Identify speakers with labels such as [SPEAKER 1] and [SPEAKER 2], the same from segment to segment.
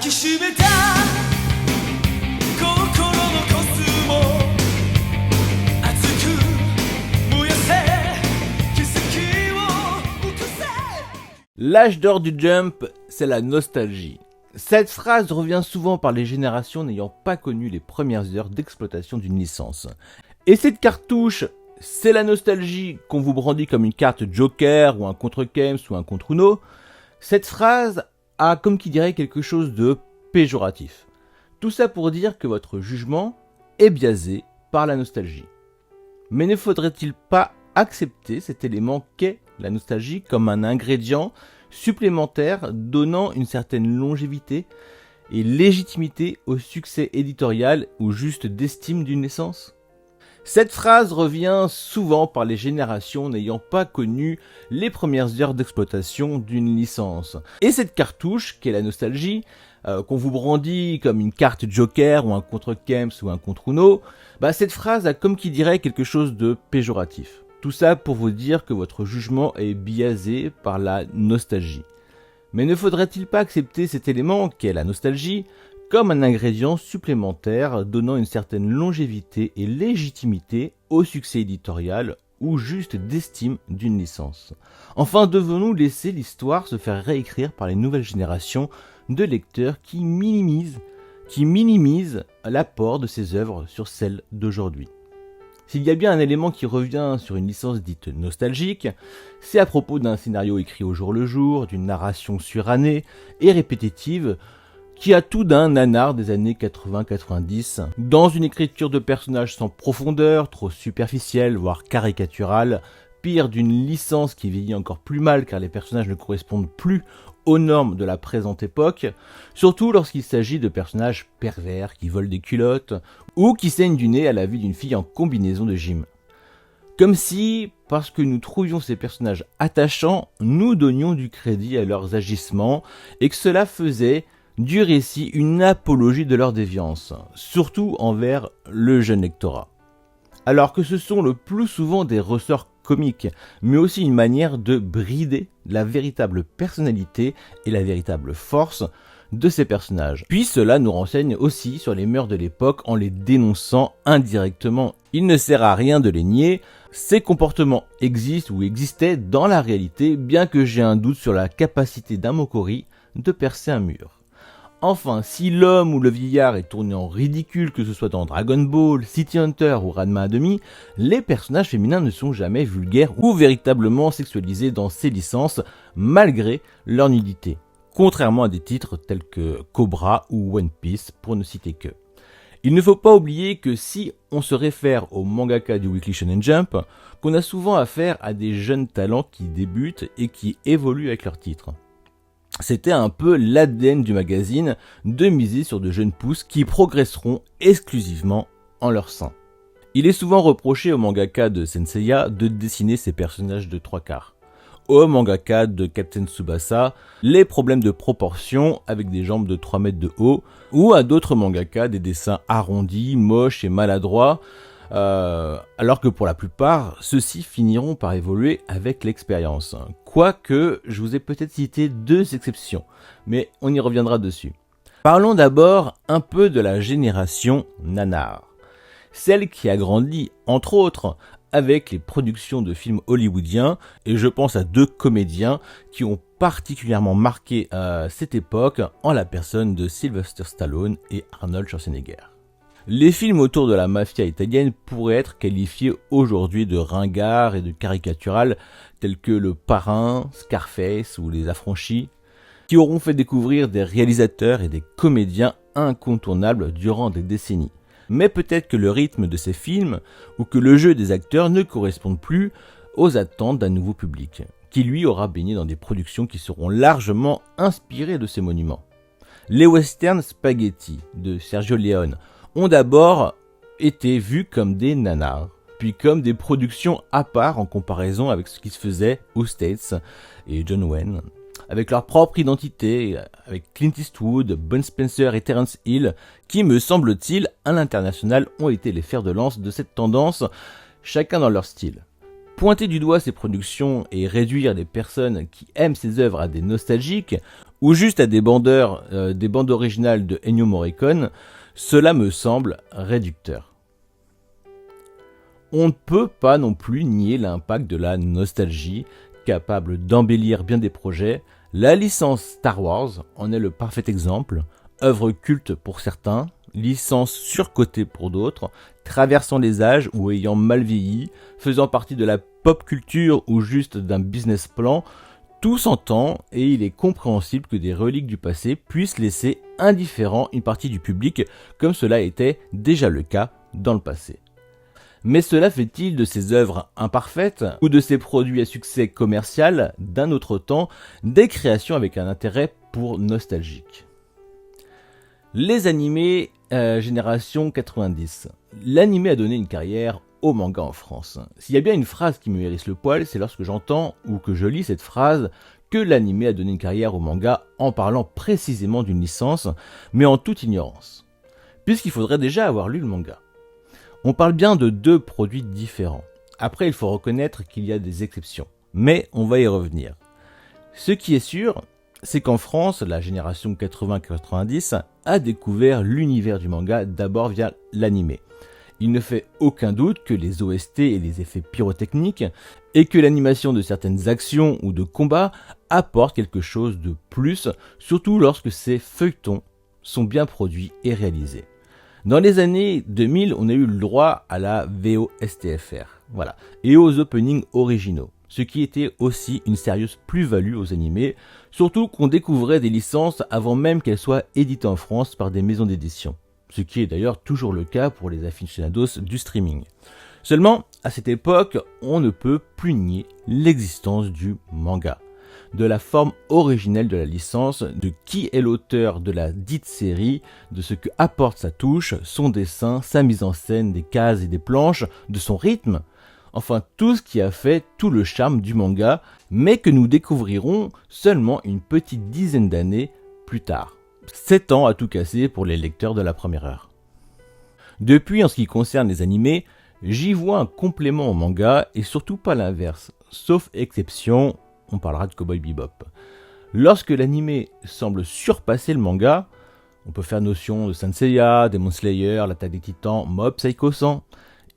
[SPEAKER 1] きしめた心のコスモ熱く燃やせ奇跡を起こせ。
[SPEAKER 2] L'âge d'or du jump, c'est la nostalgie. Cette phrase revient souvent par les générations n'ayant pas connu les premières heures d'exploitation d'une licence. Et cette cartouche, c'est la nostalgie qu'on vous brandit comme une carte Joker ou un contre Kems ou un contre Uno. Cette phrase a comme qui dirait quelque chose de péjoratif. Tout ça pour dire que votre jugement est biaisé par la nostalgie. Mais ne faudrait-il pas accepter cet élément qu'est la nostalgie comme un ingrédient supplémentaire donnant une certaine longévité et légitimité au succès éditorial ou juste d'estime d'une licence ? Cette phrase revient souvent par les générations n'ayant pas connu les premières heures d'exploitation d'une licence. Et cette cartouche, qu'est la nostalgie, qu'on vous brandit comme une carte Joker ou un contre Kems ou un contre Uno, cette phrase a comme qui dirait quelque chose de péjoratif. Tout ça pour vous dire que votre jugement est biaisé par la nostalgie. Mais ne faudrait-il pas accepter cet élément, qu'est la nostalgie, comme un ingrédient supplémentaire donnant une certaine longévité et légitimité au succès éditorial ou juste d'estime d'une licence. Enfin, devons-nous laisser l'histoire se faire réécrire par les nouvelles générations de lecteurs qui minimisent l'apport de ces œuvres sur celles d'aujourd'hui ? S'il y a bien un élément qui revient sur une licence dite nostalgique, c'est à propos d'un scénario écrit au jour le jour, d'une narration surannée et répétitive, qui a tout d'un nanar des années 80-90, dans une écriture de personnages sans profondeur, trop superficielle, voire caricaturale, pire d'une licence qui vieillit encore plus mal car les personnages ne correspondent plus aux normes de la présente époque, surtout lorsqu'il s'agit de personnages pervers qui volent des culottes, ou qui saignent du nez à la vue d'une fille en combinaison de gym. Comme si, parce que nous trouvions ces personnages attachants, nous donnions du crédit à leurs agissements, et que cela faisait du récit une apologie de leur déviance, surtout envers le jeune lectorat. Alors que ce sont le plus souvent des ressorts comiques, mais aussi une manière de brider la véritable personnalité et la véritable force de ces personnages. Puis cela nous renseigne aussi sur les mœurs de l'époque en les dénonçant indirectement. Il ne sert à rien de les nier, ces comportements existent ou existaient dans la réalité, bien que j'ai un doute sur la capacité d'un Mokori de percer un mur. Enfin, si l'homme ou le vieillard est tourné en ridicule, que ce soit dans Dragon Ball, City Hunter ou Ranma 1/2, les personnages féminins ne sont jamais vulgaires ou véritablement sexualisés dans ces licences, malgré leur nudité. Contrairement à des titres tels que Cobra ou One Piece, pour ne citer que. Il ne faut pas oublier que si on se réfère aux mangaka du Weekly Shonen Jump, qu'on a souvent affaire à des jeunes talents qui débutent et qui évoluent avec leurs titres. C'était un peu l'ADN du magazine de miser sur de jeunes pousses qui progresseront exclusivement en leur sein. Il est souvent reproché au mangaka de Senseiya de dessiner ses personnages de 3/4. Au mangaka de Captain Tsubasa, les problèmes de proportion avec des jambes de 3 mètres de haut, ou à d'autres mangaka des dessins arrondis, moches et maladroits, alors que pour la plupart, ceux-ci finiront par évoluer avec l'expérience. Quoique, je vous ai peut-être cité 2 exceptions, mais on y reviendra dessus. Parlons d'abord un peu de la génération nanar. Celle qui a grandi, entre autres, avec les productions de films hollywoodiens, et je pense à 2 comédiens qui ont particulièrement marqué cette époque en la personne de Sylvester Stallone et Arnold Schwarzenegger. Les films autour de la mafia italienne pourraient être qualifiés aujourd'hui de ringards et de caricatural, tels que Le Parrain, Scarface ou Les Affranchis, qui auront fait découvrir des réalisateurs et des comédiens incontournables durant des décennies. Mais peut-être que le rythme de ces films ou que le jeu des acteurs ne correspondent plus aux attentes d'un nouveau public, qui lui aura baigné dans des productions qui seront largement inspirées de ces monuments. Les westerns spaghetti de Sergio Leone ont d'abord été vus comme des nanars, puis comme des productions à part en comparaison avec ce qui se faisait aux States et John Wayne, avec leur propre identité, avec Clint Eastwood, Bud Spencer et Terence Hill, qui, me semble-t-il, à l'international ont été les fers de lance de cette tendance, chacun dans leur style. Pointer du doigt ces productions et réduire les personnes qui aiment ces œuvres à des nostalgiques, ou juste à des bandes originales de Ennio Morricone, cela me semble réducteur. On ne peut pas non plus nier l'impact de la nostalgie, capable d'embellir bien des projets. La licence Star Wars en est le parfait exemple, œuvre culte pour certains, licence surcotée pour d'autres, traversant les âges ou ayant mal vieilli, faisant partie de la pop culture ou juste d'un business plan, tout s'entend et il est compréhensible que des reliques du passé puissent laisser indifférent une partie du public comme cela était déjà le cas dans le passé. Mais cela fait-il de ces œuvres imparfaites ou de ces produits à succès commercial d'un autre temps des créations avec un intérêt pour nostalgique? Les animés génération 90. L'animé a donné une carrière au manga en France. S'il y a bien une phrase qui me hérisse le poil, c'est lorsque j'entends ou que je lis cette phrase que l'animé a donné une carrière au manga en parlant précisément d'une licence, mais en toute ignorance. Puisqu'il faudrait déjà avoir lu le manga. On parle bien de deux produits différents. Après, il faut reconnaître qu'il y a des exceptions. Mais on va y revenir. Ce qui est sûr, c'est qu'en France, la génération 80-90 a découvert l'univers du manga d'abord via l'animé. Il ne fait aucun doute que les OST et les effets pyrotechniques et que l'animation de certaines actions ou de combats apportent quelque chose de plus, surtout lorsque ces feuilletons sont bien produits et réalisés. Dans les années 2000, on a eu le droit à la VOSTFR, voilà, et aux openings originaux, ce qui était aussi une sérieuse plus-value aux animés, surtout qu'on découvrait des licences avant même qu'elles soient éditées en France par des maisons d'édition, ce qui est d'ailleurs toujours le cas pour les aficionados du streaming. Seulement, à cette époque, on ne peut plus nier l'existence du manga, de la forme originelle de la licence, de qui est l'auteur de la dite série, de ce que apporte sa touche, son dessin, sa mise en scène, des cases et des planches, de son rythme, enfin tout ce qui a fait tout le charme du manga, mais que nous découvrirons seulement une petite dizaine d'années plus tard. 7 ans à tout casser pour les lecteurs de la première heure. Depuis, en ce qui concerne les animés, j'y vois un complément au manga et surtout pas l'inverse, sauf exception, on parlera de Cowboy Bebop. Lorsque l'animé semble surpasser le manga, on peut faire notion de Saint Seiya, Demon Slayer, l'attaque des titans, Mob Psycho 100,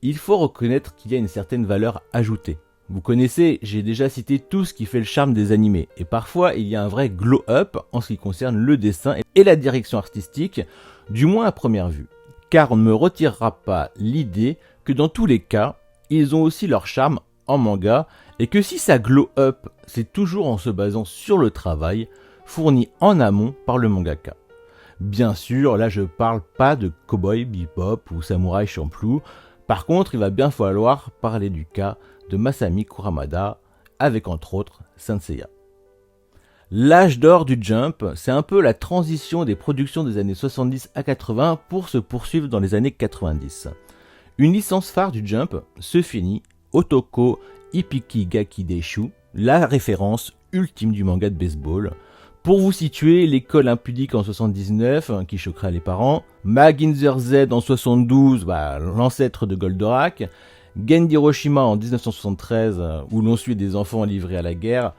[SPEAKER 2] il faut reconnaître qu'il y a une certaine valeur ajoutée. Vous connaissez, j'ai déjà cité tout ce qui fait le charme des animés, et parfois il y a un vrai glow-up en ce qui concerne le dessin et la direction artistique, du moins à première vue. Car on ne me retirera pas l'idée que dans tous les cas, ils ont aussi leur charme en manga, et que si ça glow up, c'est toujours en se basant sur le travail fourni en amont par le mangaka. Bien sûr, là je parle pas de Cowboy Bebop ou Samurai Champloo, par contre il va bien falloir parler du cas de Masami Kuramada, avec entre autres Saint Seiya. L'âge d'or du Jump, c'est un peu la transition des productions des années 70 à 80 pour se poursuivre dans les années 90. Une licence phare du Jump se finit Otoko Ippiki Gaki Deishu, la référence ultime du manga de baseball. Pour vous situer, l'école impudique en 79, qui choquera les parents, Maginzer Z en 72, l'ancêtre de Goldorak, Gen d'Hiroshima en 1973, où l'on suit des enfants livrés à la guerre,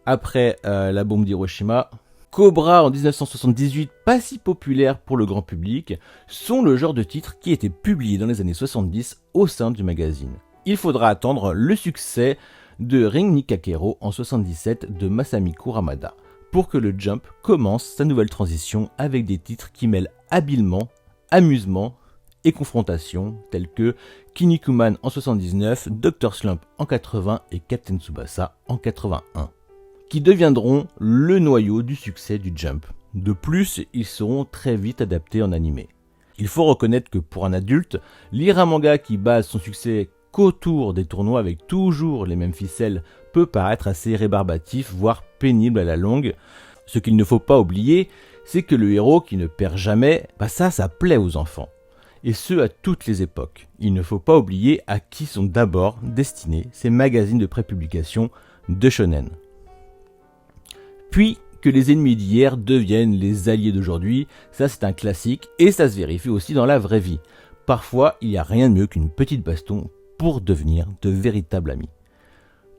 [SPEAKER 2] après la bombe d'Hiroshima, Cobra en 1978, pas si populaire pour le grand public, sont le genre de titres qui étaient publiés dans les années 70 au sein du magazine. Il faudra attendre le succès de Ring Nikakero en 77 de Masami Kuramada pour que le Jump commence sa nouvelle transition avec des titres qui mêlent habilement amusement et confrontation tels que Kinnikuman en 79, Dr Slump en 80 et Captain Tsubasa en 81, qui deviendront le noyau du succès du Jump. De plus, ils seront très vite adaptés en animé. Il faut reconnaître que pour un adulte, lire un manga qui base son succès qu'autour des tournois avec toujours les mêmes ficelles peut paraître assez rébarbatif, voire pénible à la longue. Ce qu'il ne faut pas oublier, c'est que le héros qui ne perd jamais, ça plaît aux enfants. Et ce à toutes les époques. Il ne faut pas oublier à qui sont d'abord destinés ces magazines de prépublication de shonen. Puis, que les ennemis d'hier deviennent les alliés d'aujourd'hui, ça c'est un classique et ça se vérifie aussi dans la vraie vie. Parfois, il n'y a rien de mieux qu'une petite baston pour devenir de véritables amis.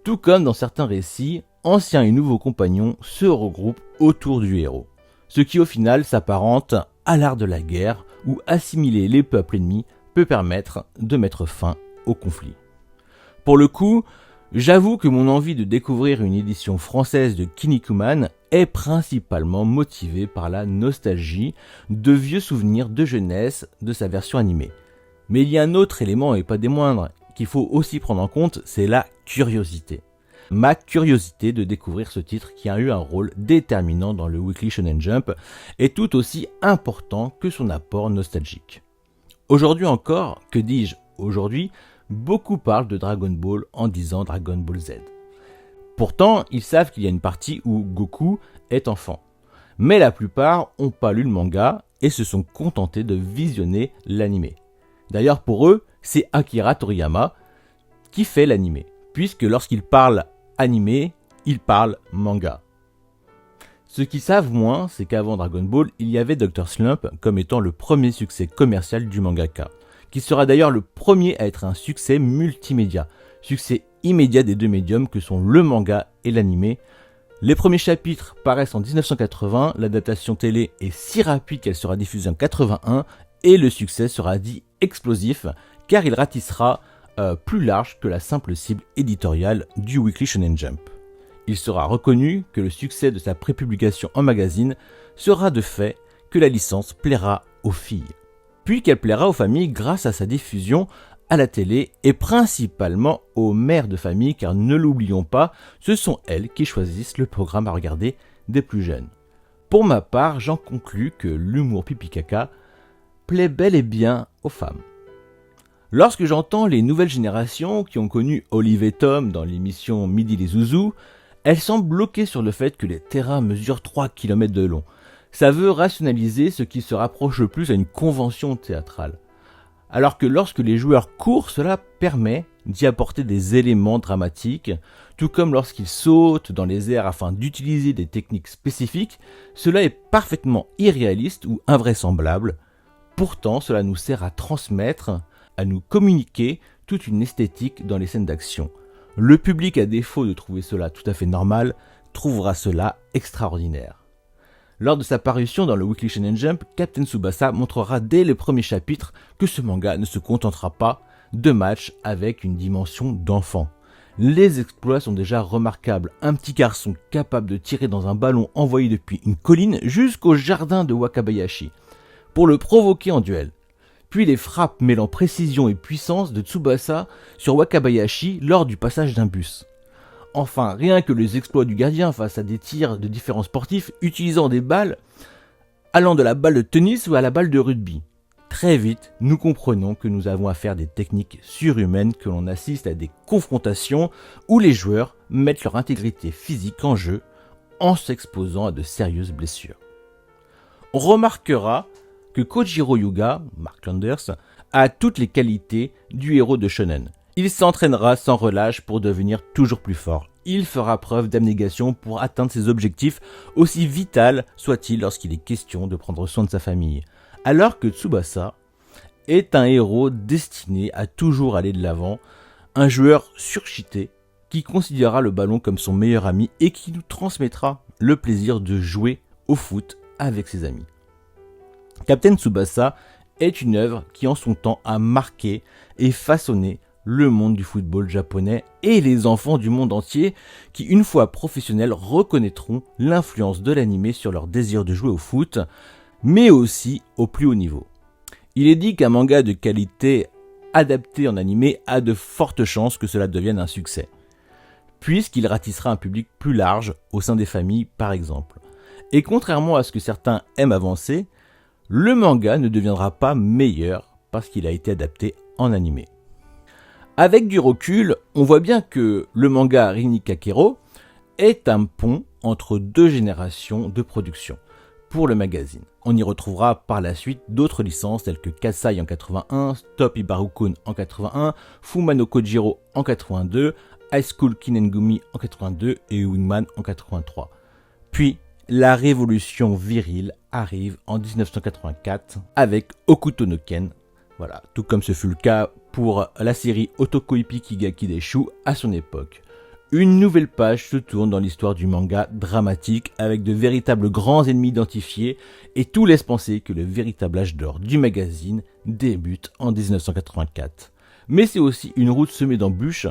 [SPEAKER 2] Tout comme dans certains récits, anciens et nouveaux compagnons se regroupent autour du héros, ce qui au final s'apparente à l'art de la guerre où assimiler les peuples ennemis peut permettre de mettre fin au conflit. Pour le coup, j'avoue que mon envie de découvrir une édition française de Kinnikuman est principalement motivée par la nostalgie de vieux souvenirs de jeunesse de sa version animée. Mais il y a un autre élément, et pas des moindres, qu'il faut aussi prendre en compte, c'est la curiosité. Ma curiosité de découvrir ce titre qui a eu un rôle déterminant dans le Weekly Shonen Jump est tout aussi important que son apport nostalgique. Aujourd'hui encore, que dis-je aujourd'hui, beaucoup parlent de Dragon Ball en disant Dragon Ball Z. Pourtant, ils savent qu'il y a une partie où Goku est enfant. Mais la plupart n'ont pas lu le manga et se sont contentés de visionner l'animé. D'ailleurs pour eux, c'est Akira Toriyama qui fait l'animé, puisque lorsqu'il parle animé, il parle manga. Ce qu'ils savent moins, c'est qu'avant Dragon Ball, il y avait Dr. Slump comme étant le premier succès commercial du mangaka, qui sera d'ailleurs le premier à être un succès multimédia, succès immédiat des deux médiums que sont le manga et l'animé. Les premiers chapitres paraissent en 1980, l'adaptation télé est si rapide qu'elle sera diffusée en 81, et le succès sera dit explosif, car il ratissera plus large que la simple cible éditoriale du Weekly Shonen Jump. Il sera reconnu que le succès de sa prépublication en magazine sera de fait que la licence plaira aux filles, puis qu'elle plaira aux familles grâce à sa diffusion à la télé et principalement aux mères de famille, car ne l'oublions pas, ce sont elles qui choisissent le programme à regarder des plus jeunes. Pour ma part, j'en conclus que l'humour pipi-caca plaît bel et bien aux femmes. Lorsque j'entends les nouvelles générations qui ont connu Olive et Tom dans l'émission Midi les Zouzous, elles semblent bloquées sur le fait que les terrains mesurent 3 km de long. Ça veut rationaliser ce qui se rapproche le plus à une convention théâtrale. Alors que lorsque les joueurs courent, cela permet d'y apporter des éléments dramatiques, tout comme lorsqu'ils sautent dans les airs afin d'utiliser des techniques spécifiques, cela est parfaitement irréaliste ou invraisemblable. Pourtant, cela nous sert à transmettre, à nous communiquer toute une esthétique dans les scènes d'action. Le public, à défaut de trouver cela tout à fait normal, trouvera cela extraordinaire. Lors de sa parution dans le Weekly Shonen Jump, Captain Tsubasa montrera dès les premiers chapitres que ce manga ne se contentera pas de matchs avec une dimension d'enfant. Les exploits sont déjà remarquables. Un petit garçon capable de tirer dans un ballon envoyé depuis une colline jusqu'au jardin de Wakabayashi pour le provoquer en duel. Puis les frappes mêlant précision et puissance de Tsubasa sur Wakabayashi lors du passage d'un bus. Enfin, rien que les exploits du gardien face à des tirs de différents sportifs utilisant des balles allant de la balle de tennis ou à la balle de rugby. Très vite, nous comprenons que nous avons affaire à des techniques surhumaines, que l'on assiste à des confrontations où les joueurs mettent leur intégrité physique en jeu en s'exposant à de sérieuses blessures. On remarquera que Kojiro Yuga, Mark Landers, a toutes les qualités du héros de shonen. Il s'entraînera sans relâche pour devenir toujours plus fort. Il fera preuve d'abnégation pour atteindre ses objectifs, aussi vital soit-il lorsqu'il est question de prendre soin de sa famille. Alors que Tsubasa est un héros destiné à toujours aller de l'avant, un joueur surcheaté qui considérera le ballon comme son meilleur ami et qui nous transmettra le plaisir de jouer au foot avec ses amis. Captain Tsubasa est une œuvre qui en son temps a marqué et façonné le monde du football japonais et les enfants du monde entier qui, une fois professionnels, reconnaîtront l'influence de l'anime sur leur désir de jouer au foot, mais aussi au plus haut niveau. Il est dit qu'un manga de qualité adapté en animé a de fortes chances que cela devienne un succès, puisqu'il ratissera un public plus large au sein des familles par exemple. Et contrairement à ce que certains aiment avancer, le manga ne deviendra pas meilleur parce qu'il a été adapté en animé. Avec du recul, on voit bien que le manga Rin Kakero est un pont entre deux générations de production pour le magazine. On y retrouvera par la suite d'autres licences telles que Kasai en 81, Stop Ibarukun en 81, Fuma no Kojiro en 82, High School Kinengumi en 82 et Wingman en 83. Puis, la révolution virile arrive en 1984 avec Okuto no Ken. Voilà, tout comme ce fut le cas pour la série Otoko Ippiki Gaki Deshu à son époque. une nouvelle page se tourne dans l'histoire du manga dramatique avec de véritables grands ennemis identifiés et tout laisse penser que le véritable âge d'or du magazine débute en 1984. Mais c'est aussi une route semée d'embûches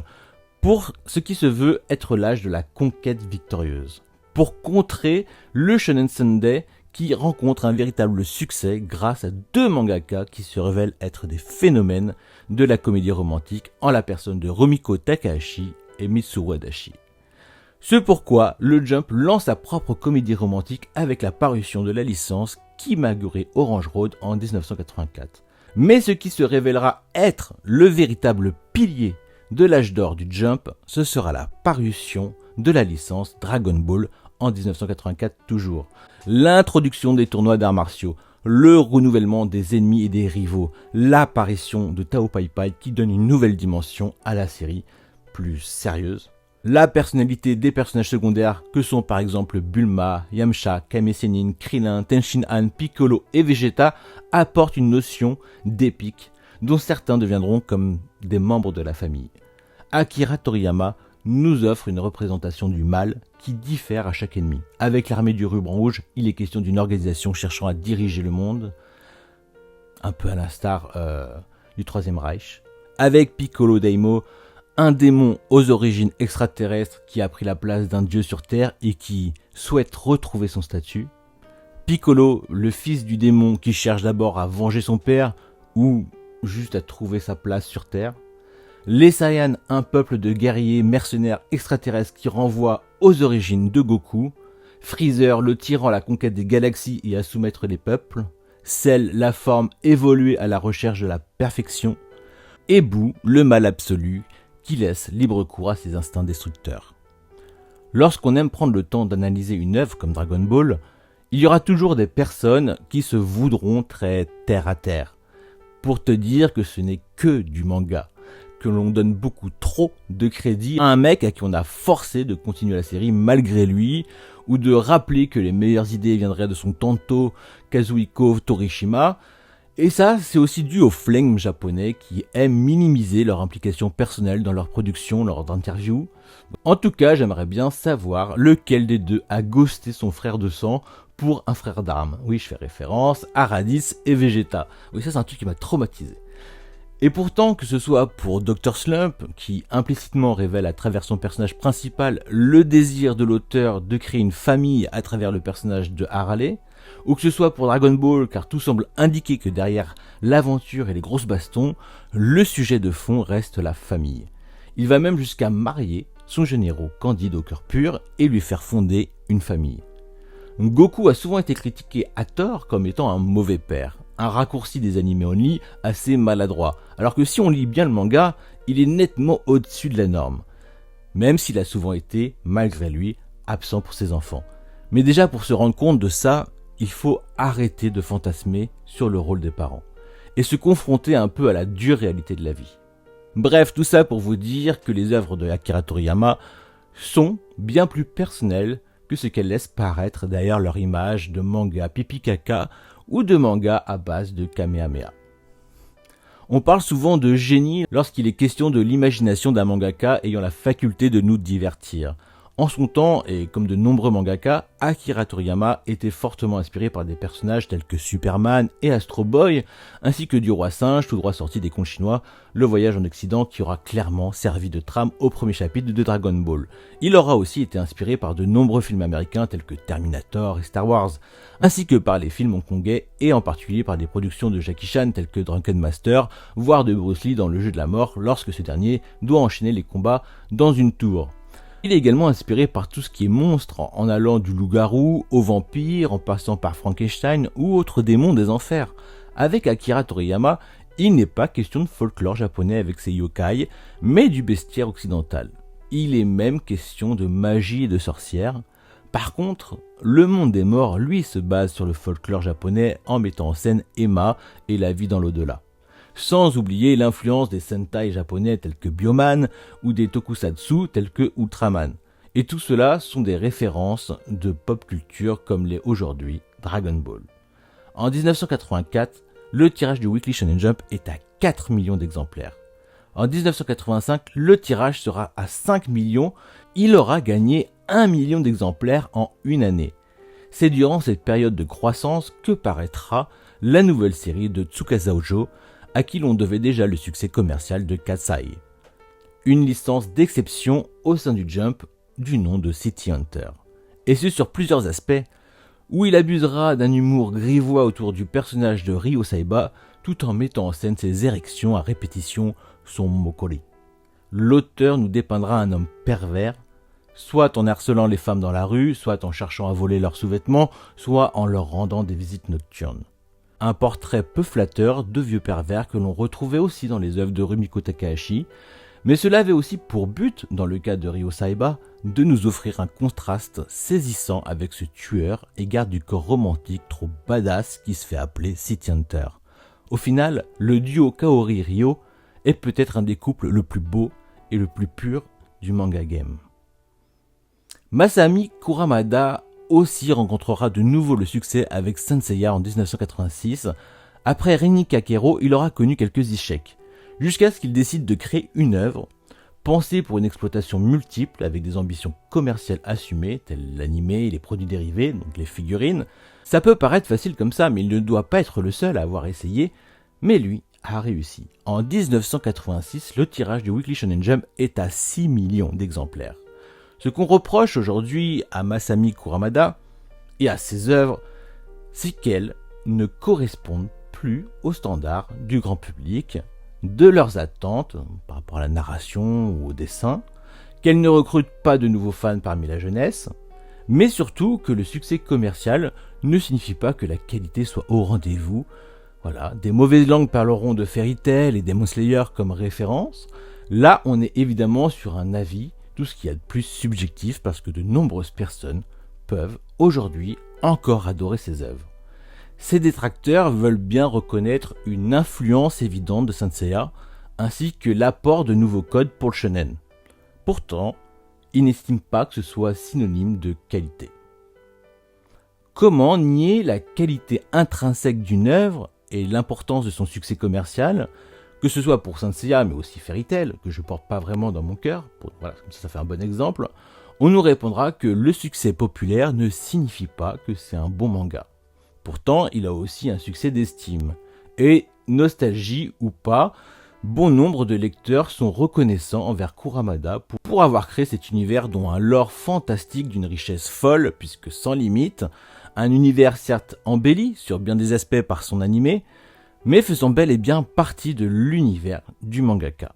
[SPEAKER 2] pour ce qui se veut être l'âge de la conquête victorieuse. Pour contrer le Shonen Sunday qui rencontre un véritable succès grâce à deux mangaka qui se révèlent être des phénomènes de la comédie romantique en la personne de Rumiko Takahashi et Mitsuru Adachi. Ce pourquoi le Jump lance sa propre comédie romantique avec la parution de la licence Kimagure Orange Road en 1984. Mais ce qui se révélera être le véritable pilier de l'âge d'or du Jump, ce sera la parution de la licence Dragon Ball en 1984 toujours. L'introduction des tournois d'arts martiaux, le renouvellement des ennemis et des rivaux, l'apparition de Tao Pai Pai qui donne une nouvelle dimension à la série, plus sérieuse. La personnalité des personnages secondaires que sont par exemple Bulma, Yamcha, Kame Sennin, Krillin, Tenshin Han, Piccolo et Vegeta apporte une notion d'épique dont certains deviendront comme des membres de la famille. Akira Toriyama nous offre une représentation du mal qui diffère à chaque ennemi. Avec l'armée du ruban rouge, il est question d'une organisation cherchant à diriger le monde, un peu à l'instar du Troisième Reich. Avec Piccolo Daimo, un démon aux origines extraterrestres qui a pris la place d'un dieu sur Terre et qui souhaite retrouver son statut. Piccolo, le fils du démon qui cherche d'abord à venger son père ou juste à trouver sa place sur Terre. Les Saiyans, un peuple de guerriers mercenaires extraterrestres qui renvoie aux origines de Goku. Freezer, le tyran à la conquête des galaxies et à soumettre les peuples. Cell, la forme évoluée à la recherche de la perfection. Et Boo, le mal absolu, qui laisse libre cours à ses instincts destructeurs. Lorsqu'on aime prendre le temps d'analyser une œuvre comme Dragon Ball, il y aura toujours des personnes qui se voudront très terre à terre, pour te dire que ce n'est que du manga, que l'on donne beaucoup trop de crédit à un mec à qui on a forcé de continuer la série malgré lui, ou de rappeler que les meilleures idées viendraient de son tanto Kazuhiko Torishima. Et ça, c'est aussi dû aux flegmes japonais qui aiment minimiser leur implication personnelle dans leur production lors d'interviews. En tout cas, j'aimerais bien savoir lequel des deux a ghosté son frère de sang pour un frère d'armes. Oui, je fais référence à Raditz et Vegeta. Oui, ça c'est un truc qui m'a traumatisé. Et pourtant, que ce soit pour Dr. Slump, qui implicitement révèle à travers son personnage principal le désir de l'auteur de créer une famille à travers le personnage de Harale, ou que ce soit pour Dragon Ball, car tout semble indiquer que derrière l'aventure et les grosses bastons, le sujet de fond reste la famille. Il va même jusqu'à marier son jeune héros Candide au cœur pur et lui faire fonder une famille. Goku a souvent été critiqué à tort comme étant un mauvais père, un raccourci des animés only assez maladroit, alors que si on lit bien le manga, il est nettement au-dessus de la norme, même s'il a souvent été, malgré lui, absent pour ses enfants. Mais déjà pour se rendre compte de ça, il faut arrêter de fantasmer sur le rôle des parents, et se confronter un peu à la dure réalité de la vie. Bref, tout ça pour vous dire que les œuvres de Akira Toriyama sont bien plus personnelles que ce qu'elles laissent paraître derrière leur image de manga pipi caca ou de manga à base de Kamehameha. On parle souvent de génie lorsqu'il est question de l'imagination d'un mangaka ayant la faculté de nous divertir. En son temps, et comme de nombreux mangaka, Akira Toriyama était fortement inspiré par des personnages tels que Superman et Astro Boy, ainsi que du Roi Singe, tout droit sorti des contes chinois, le voyage en Occident qui aura clairement servi de trame au premier chapitre de Dragon Ball. Il aura aussi été inspiré par de nombreux films américains tels que Terminator et Star Wars, ainsi que par les films hongkongais et en particulier par des productions de Jackie Chan telles que Drunken Master, voire de Bruce Lee dans Le Jeu de la Mort lorsque ce dernier doit enchaîner les combats dans une tour. Il est également inspiré par tout ce qui est monstre, en allant du loup-garou au vampire, en passant par Frankenstein ou autres démons des enfers. Avec Akira Toriyama, il n'est pas question de folklore japonais avec ses yokai, mais du bestiaire occidental. Il est même question de magie et de sorcières. Par contre, le monde des morts, lui, se base sur le folklore japonais en mettant en scène Emma et la vie dans l'au-delà. Sans oublier l'influence des sentai japonais tels que Bioman ou des tokusatsu tels que Ultraman. Et tout cela sont des références de pop culture comme l'est aujourd'hui Dragon Ball. En 1984, le tirage du Weekly Shonen Jump est à 4 millions d'exemplaires. En 1985, le tirage sera à 5 millions. Il aura gagné 1 million d'exemplaires en une année. C'est durant cette période de croissance que paraîtra la nouvelle série de Tsukasa Ojo, à qui l'on devait déjà le succès commercial de Katsai. Une licence d'exception au sein du Jump du nom de City Hunter. Et ce sur plusieurs aspects, où il abusera d'un humour grivois autour du personnage de Ryo Saiba, tout en mettant en scène ses érections à répétition, son mokori. L'auteur nous dépeindra un homme pervers, soit en harcelant les femmes dans la rue, soit en cherchant à voler leurs sous-vêtements, soit en leur rendant des visites nocturnes. Un portrait peu flatteur de vieux pervers que l'on retrouvait aussi dans les œuvres de Rumiko Takahashi, mais cela avait aussi pour but, dans le cas de Ryo Saiba, de nous offrir un contraste saisissant avec ce tueur et garde du corps romantique trop badass qui se fait appeler City Hunter. Au final, le duo Kaori-Ryo est peut-être un des couples le plus beau et le plus pur du manga game. Masami Kuramada aussi rencontrera de nouveau le succès avec Saint Seiya en 1986. Après Rini Kakero, il aura connu quelques échecs, jusqu'à ce qu'il décide de créer une œuvre pensée pour une exploitation multiple avec des ambitions commerciales assumées, telles l'animé et les produits dérivés, donc les figurines. Ça peut paraître facile comme ça, mais il ne doit pas être le seul à avoir essayé, mais lui a réussi. En 1986, le tirage du Weekly Shonen Jump est à 6 millions d'exemplaires. Ce qu'on reproche aujourd'hui à Masami Kuramada et à ses œuvres, c'est qu'elles ne correspondent plus aux standards du grand public, de leurs attentes par rapport à la narration ou au dessin, qu'elles ne recrutent pas de nouveaux fans parmi la jeunesse, mais surtout que le succès commercial ne signifie pas que la qualité soit au rendez-vous. Voilà, des mauvaises langues parleront de Fairy Tail et Demon Slayer comme référence. Là, on est évidemment sur un avis, tout ce qu'il y a de plus subjectif, parce que de nombreuses personnes peuvent aujourd'hui encore adorer ces œuvres. Ces détracteurs veulent bien reconnaître une influence évidente de Saint Seiya, ainsi que l'apport de nouveaux codes pour le shonen. Pourtant, ils n'estiment pas que ce soit synonyme de qualité. Comment nier la qualité intrinsèque d'une œuvre et l'importance de son succès commercial, que ce soit pour Saint Seiya, mais aussi Fairy Tail, que je porte pas vraiment dans mon cœur, voilà, comme ça fait un bon exemple, on nous répondra que le succès populaire ne signifie pas que c'est un bon manga. Pourtant, il a aussi un succès d'estime. Et, nostalgie ou pas, bon nombre de lecteurs sont reconnaissants envers Kuramada pour avoir créé cet univers dont un lore fantastique d'une richesse folle, puisque sans limite, un univers certes embelli sur bien des aspects par son animé, mais faisant bel et bien partie de l'univers du mangaka.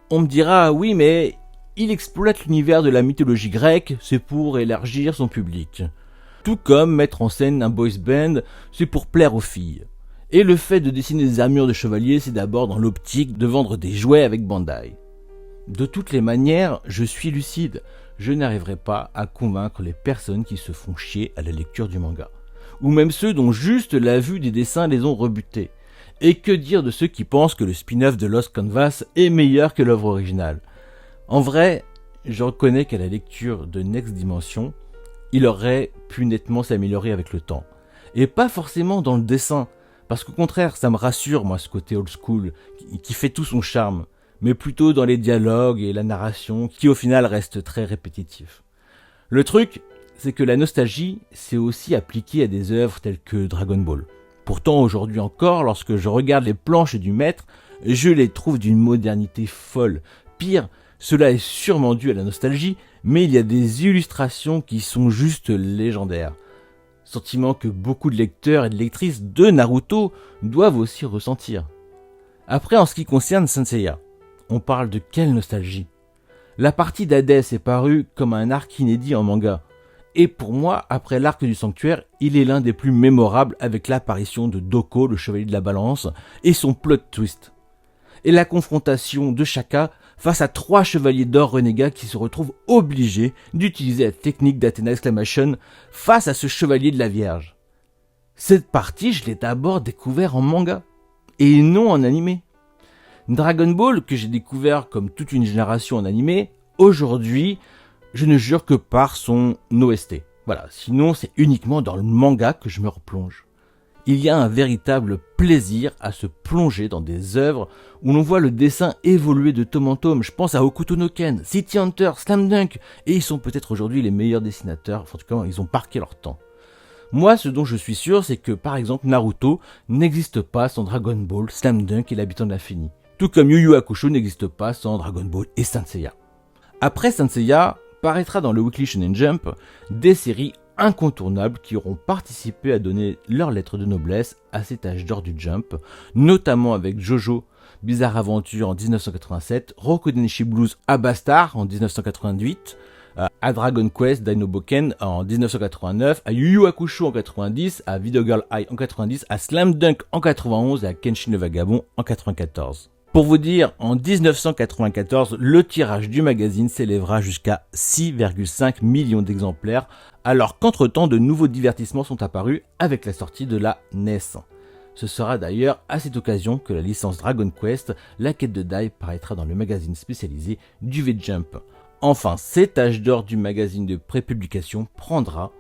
[SPEAKER 2] On me dira, oui, mais il exploite l'univers de la mythologie grecque, c'est pour élargir son public. Tout comme mettre en scène un boys band, c'est pour plaire aux filles. Et le fait de dessiner des armures de chevaliers, c'est d'abord dans l'optique de vendre des jouets avec Bandai. De toutes les manières, je suis lucide, je n'arriverai pas à convaincre les personnes qui se font chier à la lecture du manga. Ou même ceux dont juste la vue des dessins les ont rebutés. Et que dire de ceux qui pensent que le spin-off de Lost Canvas est meilleur que l'œuvre originale? En vrai, je reconnais qu'à la lecture de Next Dimension, il aurait pu nettement s'améliorer avec le temps. Et pas forcément dans le dessin, parce qu'au contraire, ça me rassure, moi, ce côté old school, qui fait tout son charme, mais plutôt dans les dialogues et la narration, qui au final reste très répétitif. Le truc, c'est que la nostalgie, c'est aussi appliqué à des œuvres telles que Dragon Ball. Pourtant, aujourd'hui encore, lorsque je regarde les planches du maître, je les trouve d'une modernité folle. Pire, cela est sûrement dû à la nostalgie, mais il y a des illustrations qui sont juste légendaires. Sentiment que beaucoup de lecteurs et de lectrices de Naruto doivent aussi ressentir. Après, en ce qui concerne Saint Seiya, on parle de quelle nostalgie? La partie d'Hadès est parue comme un arc inédit en manga. Et pour moi, après l'arc du sanctuaire, il est l'un des plus mémorables avec l'apparition de Doko, le chevalier de la balance, et son plot twist. Et la confrontation de Shaka face à 3 chevaliers d'or renégats qui se retrouvent obligés d'utiliser la technique d'Athena Exclamation face à ce chevalier de la Vierge. Cette partie, je l'ai d'abord découvert en manga, et non en animé. Dragon Ball, que j'ai découvert comme toute une génération en animé, aujourd'hui, je ne jure que par son OST. Voilà, sinon c'est uniquement dans le manga que je me replonge. Il y a un véritable plaisir à se plonger dans des œuvres où l'on voit le dessin évoluer de tome en tome. Je pense à Hokuto no Ken, City Hunter, Slam Dunk, et ils sont peut-être aujourd'hui les meilleurs dessinateurs, enfin, en tout cas ils ont marqué leur temps. Moi, ce dont je suis sûr, c'est que par exemple Naruto n'existe pas sans Dragon Ball, Slam Dunk et l'Habitant de l'Infini. Tout comme Yu Yu Hakusho n'existe pas sans Dragon Ball et Saint Seiya. Après Saint Seiya, paraîtra dans le Weekly Shonen Jump des séries incontournables qui auront participé à donner leur lettre de noblesse à cet âge d'or du Jump, notamment avec Jojo Bizarre Aventure en 1987, Roku Denshi Blues Abastar en 1988, à Dragon Quest Dinoboken en 1989, à Yu Yu Hakusho en 90, à Video Girl Eye en 90, à Slam Dunk en 91 et à Kenshin le Vagabond en 94. Pour vous dire, en 1994, le tirage du magazine s'élèvera jusqu'à 6,5 millions d'exemplaires, alors qu'entre-temps, de nouveaux divertissements sont apparus avec la sortie de la NES. Ce sera d'ailleurs à cette occasion que la licence Dragon Quest, la quête de Dai, paraîtra dans le magazine spécialisé du V-Jump. Enfin, cet âge d'or du magazine de prépublication prendra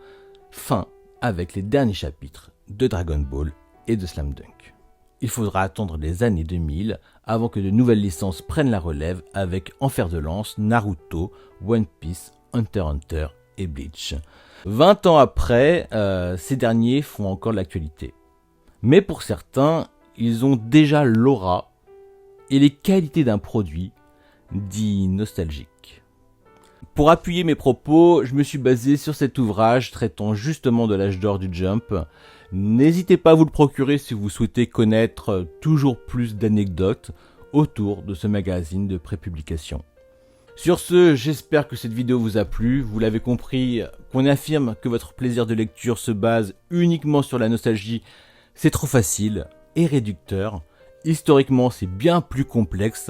[SPEAKER 2] fin avec les derniers chapitres de Dragon Ball et de Slam Dunk. Il faudra attendre les années 2000 avant que de nouvelles licences prennent la relève avec en fer de lance Naruto, One Piece, Hunter x Hunter et Bleach. 20 ans après, ces derniers font encore l'actualité. Mais pour certains, ils ont déjà l'aura et les qualités d'un produit dit nostalgique. Pour appuyer mes propos, je me suis basé sur cet ouvrage traitant justement de l'âge d'or du Jump. N'hésitez pas à vous le procurer si vous souhaitez connaître toujours plus d'anecdotes autour de ce magazine de prépublication. Sur ce, j'espère que cette vidéo vous a plu. Vous l'avez compris, qu'on affirme que votre plaisir de lecture se base uniquement sur la nostalgie, c'est trop facile et réducteur. Historiquement, c'est bien plus complexe,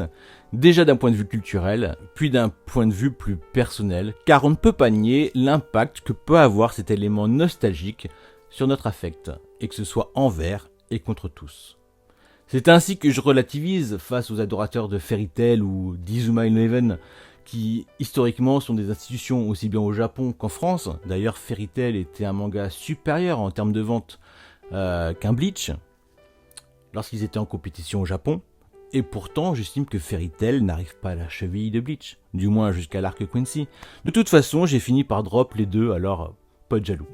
[SPEAKER 2] déjà d'un point de vue culturel, puis d'un point de vue plus personnel, car on ne peut pas nier l'impact que peut avoir cet élément nostalgique sur notre affect, et que ce soit envers et contre tous. C'est ainsi que je relativise face aux adorateurs de Fairy Tail ou d'Izuma Eleven, qui historiquement sont des institutions aussi bien au Japon qu'en France. D'ailleurs, Fairy Tail était un manga supérieur en termes de vente qu'un Bleach, lorsqu'ils étaient en compétition au Japon, et pourtant j'estime que Fairy Tail n'arrive pas à la cheville de Bleach, du moins jusqu'à l'arc Quincy. De toute façon, j'ai fini par drop les deux, alors pas de jaloux.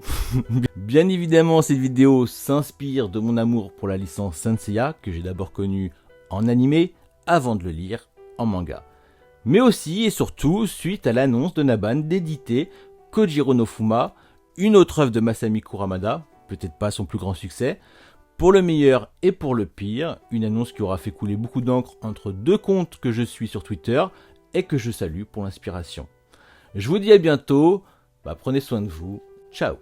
[SPEAKER 2] Bien évidemment, cette vidéo s'inspire de mon amour pour la licence Saint Seiya, que j'ai d'abord connue en animé, avant de le lire en manga. Mais aussi et surtout suite à l'annonce de Naban d'éditer Kojiro no Fuma, une autre œuvre de Masami Kuramada, peut-être pas son plus grand succès, pour le meilleur et pour le pire, une annonce qui aura fait couler beaucoup d'encre entre deux comptes que je suis sur Twitter et que je salue pour l'inspiration. Je vous dis à bientôt, prenez soin de vous, ciao.